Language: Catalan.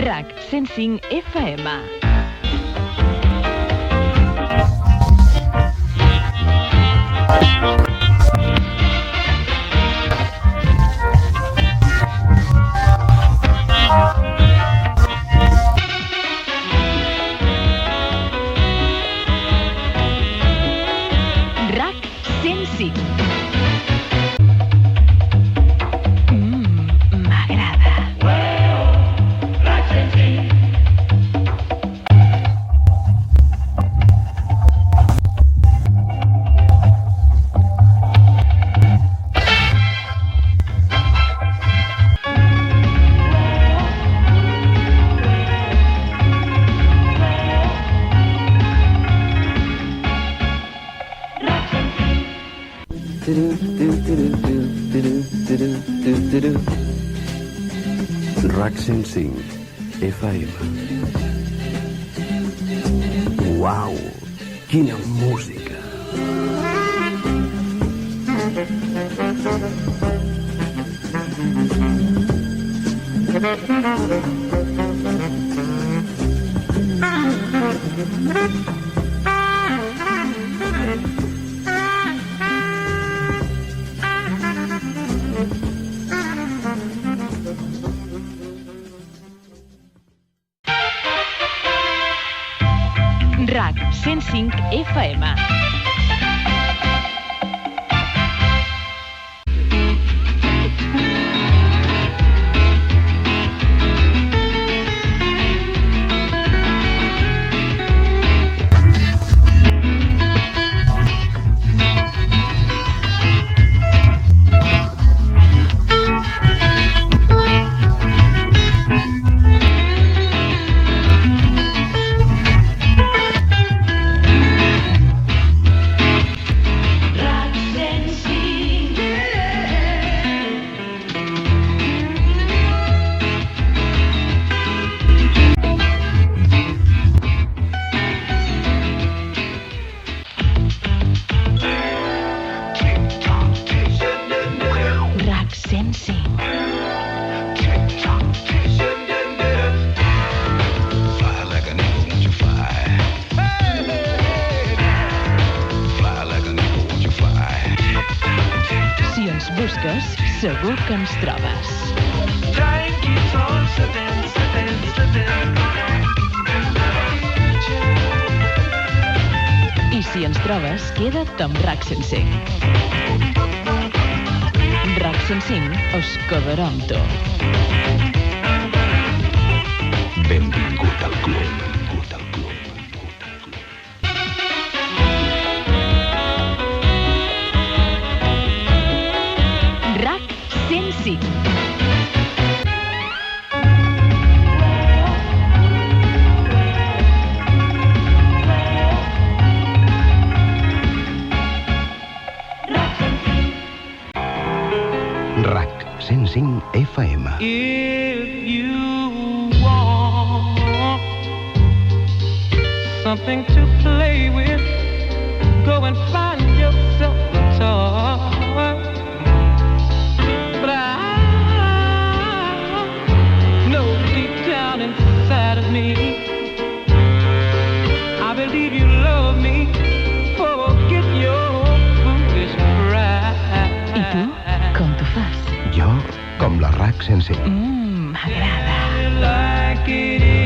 RAC 105 FM. RAC 105. M'agrada. RAC 105 FM. Uau, quina música! RAC 105 FM. Segur que ens trobes. I si ens trobes, queda't amb RAC 105. RAC 105 us quedarà amb tu. Benvingut al club. RAC 105. RAC 105 FM. If you want something to play with, go and find yourself a toy. But I know deep down inside of me, I believe you love me. Forget your foolish pride. I tu, com t'ho fas? Jo, com la RAC 105. M'agrada. Like it is.